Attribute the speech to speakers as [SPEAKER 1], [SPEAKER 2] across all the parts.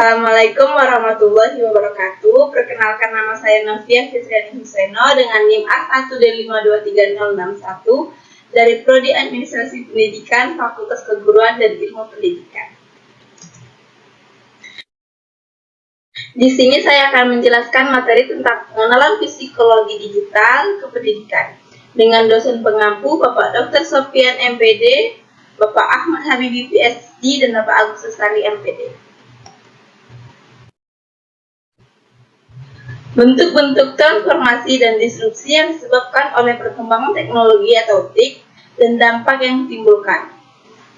[SPEAKER 1] Assalamualaikum warahmatullahi wabarakatuh. Perkenalkan, nama saya Novia Fitriani Huseno dengan NIM A1D523061 dari Prodi Administrasi Pendidikan, Fakultas Keguruan dan Ilmu Pendidikan. Di sini saya akan menjelaskan materi tentang pengenalan psikologi digital ke pendidikan dengan dosen pengampu Bapak Dr. Sofian MPD, Bapak Ahmad Habibi PhD, dan Bapak Agus Sesari MPD. Bentuk-bentuk transformasi dan disrupsi yang disebabkan oleh perkembangan teknologi atau TIK dan dampak yang ditimbulkan.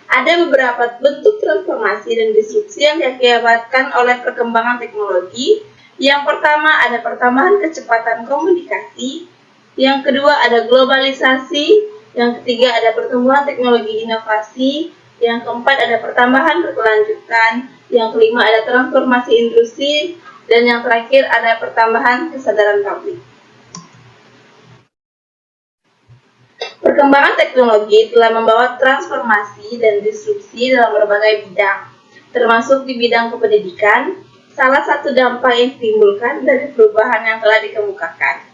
[SPEAKER 1] Ada beberapa bentuk transformasi dan disrupsi yang diakibatkan oleh perkembangan teknologi. Yang pertama ada pertambahan kecepatan komunikasi, yang kedua ada globalisasi, yang ketiga ada pertumbuhan teknologi inovasi, yang keempat ada pertambahan berkelanjutan, yang kelima ada transformasi industri, dan yang terakhir ada pertambahan kesadaran publik. Perkembangan teknologi telah membawa transformasi dan disrupsi dalam berbagai bidang, termasuk di bidang kependidikan. Salah satu dampak yang ditimbulkan dari perubahan yang telah dikemukakan,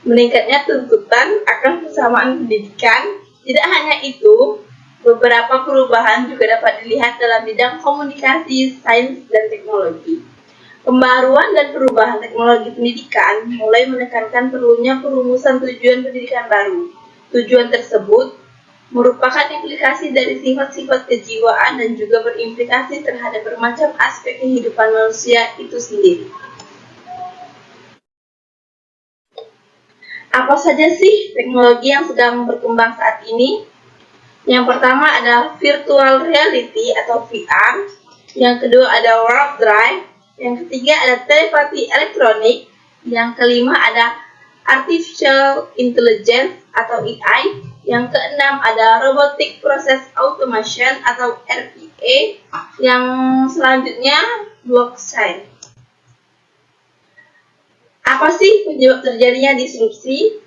[SPEAKER 1] meningkatnya tuntutan akan persamaan pendidikan. Tidak hanya itu, beberapa perubahan juga dapat dilihat dalam bidang komunikasi, sains, dan teknologi. Pembaruan dan perubahan teknologi pendidikan mulai menekankan perlunya perumusan tujuan pendidikan baru. Tujuan tersebut merupakan implikasi dari sifat-sifat kejiwaan dan juga berimplikasi terhadap bermacam aspek kehidupan manusia itu sendiri. Apa saja sih teknologi yang sedang berkembang saat ini? Yang pertama ada virtual reality atau VR, yang kedua ada warp drive, yang ketiga ada telepati elektronik, yang kelima ada artificial intelligence atau AI, yang keenam ada robotic process automation atau RPA, yang selanjutnya blockchain. Apa sih penyebab terjadinya disrupsi?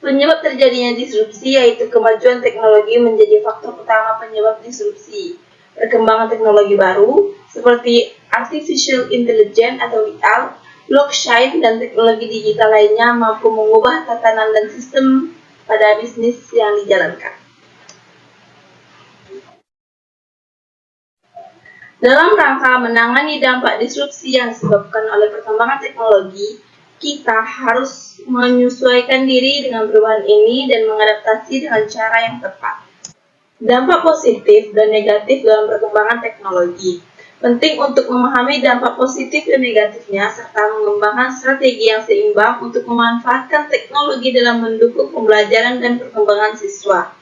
[SPEAKER 1] Penyebab terjadinya disrupsi yaitu kemajuan teknologi menjadi faktor utama penyebab disrupsi. Perkembangan teknologi baru seperti artificial intelligence atau VR, blockchain, dan teknologi digital lainnya mampu mengubah tatanan dan sistem pada bisnis yang dijalankan. Dalam rangka menangani dampak disrupsi yang disebabkan oleh perkembangan teknologi, kita harus menyesuaikan diri dengan perubahan ini dan mengadaptasi dengan cara yang tepat. Dampak positif dan negatif dalam perkembangan teknologi. Penting untuk memahami dampak positif dan negatifnya serta mengembangkan strategi yang seimbang untuk memanfaatkan teknologi dalam mendukung pembelajaran dan perkembangan siswa.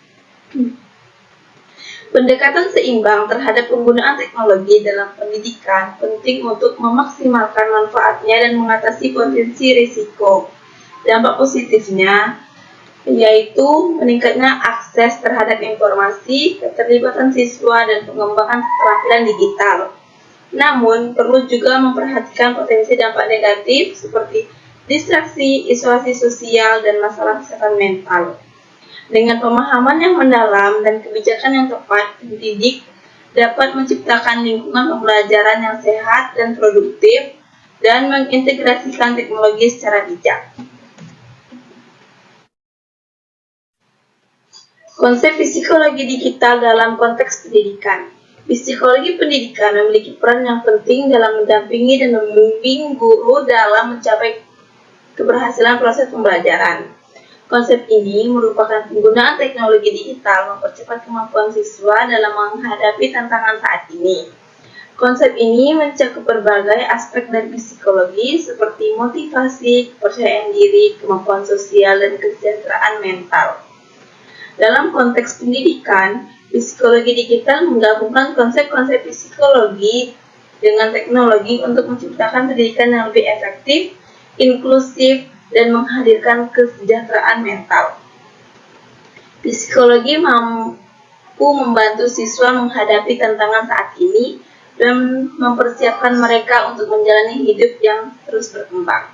[SPEAKER 1] Pendekatan seimbang terhadap penggunaan teknologi dalam pendidikan penting untuk memaksimalkan manfaatnya dan mengatasi potensi risiko. Dampak positifnya yaitu meningkatnya akses terhadap informasi, keterlibatan siswa, dan pengembangan keterampilan digital. Namun, perlu juga memperhatikan potensi dampak negatif seperti distraksi, isolasi sosial, dan masalah kesehatan mental. Dengan pemahaman yang mendalam dan kebijakan yang tepat, pendidik dapat menciptakan lingkungan pembelajaran yang sehat dan produktif dan mengintegrasikan teknologi secara bijak. Konsep psikologi digital dalam konteks pendidikan. Psikologi pendidikan memiliki peran yang penting dalam mendampingi dan membimbing guru dalam mencapai keberhasilan proses pembelajaran. Konsep ini merupakan penggunaan teknologi digital mempercepat kemampuan siswa dalam menghadapi tantangan saat ini. Konsep ini mencakup berbagai aspek dari psikologi seperti motivasi, kepercayaan diri, kemampuan sosial, dan kesejahteraan mental. Dalam konteks pendidikan, psikologi digital menggabungkan konsep-konsep psikologi dengan teknologi untuk menciptakan pendidikan yang lebih efektif, inklusif, dan menghadirkan kesejahteraan mental. Psikologi mampu membantu siswa menghadapi tantangan saat ini dan mempersiapkan mereka untuk menjalani hidup yang terus berkembang.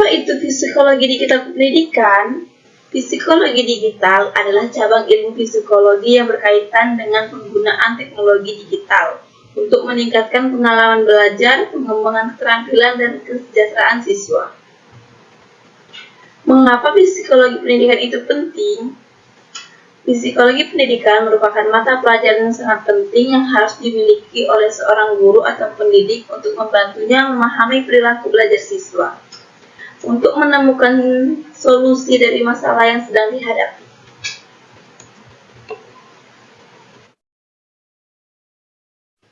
[SPEAKER 1] Apa itu psikologi digital pendidikan? Psikologi digital adalah cabang ilmu psikologi yang berkaitan dengan penggunaan teknologi digital untuk meningkatkan pengalaman belajar, pengembangan keterampilan, dan kesejahteraan siswa. Mengapa psikologi pendidikan itu penting? Psikologi pendidikan merupakan mata pelajaran yang sangat penting yang harus dimiliki oleh seorang guru atau pendidik untuk membantunya memahami perilaku belajar siswa, untuk menemukan solusi dari masalah yang sedang dihadapi.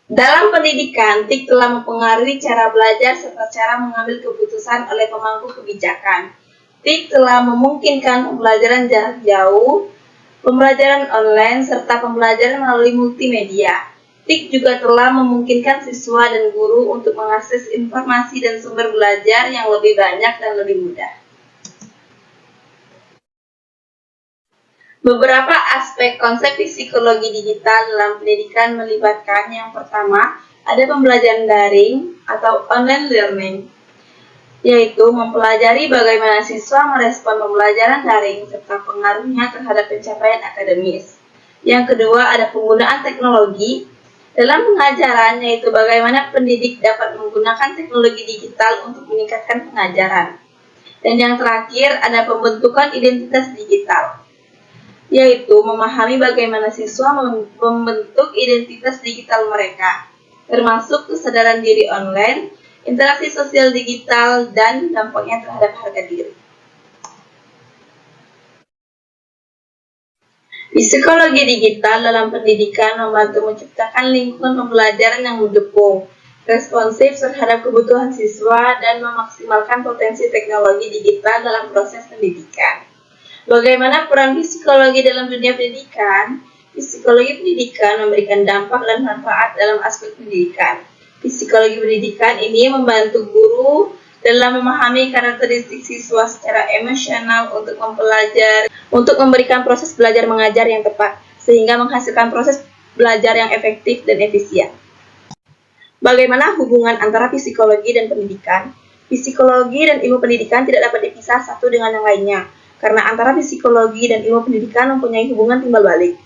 [SPEAKER 1] Dalam pendidikan, TIK telah mempengaruhi cara belajar serta cara mengambil keputusan oleh pemangku kebijakan. TIK telah memungkinkan pembelajaran jarak jauh, pembelajaran online, serta pembelajaran melalui multimedia. TIK juga telah memungkinkan siswa dan guru untuk mengakses informasi dan sumber belajar yang lebih banyak dan lebih mudah. Beberapa aspek konsep psikologi digital dalam pendidikan melibatkan yang pertama, ada pembelajaran daring atau online learning, yaitu mempelajari bagaimana siswa merespon pembelajaran daring serta pengaruhnya terhadap pencapaian akademis. Yang kedua, ada penggunaan teknologi dalam pengajaran, yaitu bagaimana pendidik dapat menggunakan teknologi digital untuk meningkatkan pengajaran. Dan yang terakhir, ada pembentukan identitas digital, yaitu memahami bagaimana siswa membentuk identitas digital mereka, termasuk kesadaran diri online, interaksi sosial digital, dan dampaknya terhadap harga diri. Psikologi digital dalam pendidikan membantu menciptakan lingkungan pembelajaran yang mendukung, responsif terhadap kebutuhan siswa, dan memaksimalkan potensi teknologi digital dalam proses pendidikan. Bagaimana peran psikologi dalam dunia pendidikan? Psikologi pendidikan memberikan dampak dan manfaat dalam aspek pendidikan. Psikologi pendidikan ini membantu guru dalam memahami karakteristik siswa secara emosional untuk memberikan proses belajar mengajar yang tepat, sehingga menghasilkan proses belajar yang efektif dan efisien. Bagaimana hubungan antara psikologi dan pendidikan? Psikologi dan ilmu pendidikan tidak dapat dipisah satu dengan yang lainnya, karena antara psikologi dan ilmu pendidikan mempunyai hubungan timbal balik.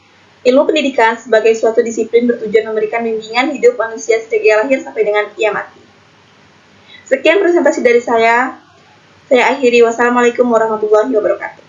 [SPEAKER 1] Ilmu pendidikan sebagai suatu disiplin bertujuan memberikan bimbingan hidup manusia sejak ia lahir sampai dengan ia mati. Sekian presentasi dari saya akhiri. Wassalamualaikum warahmatullahi wabarakatuh.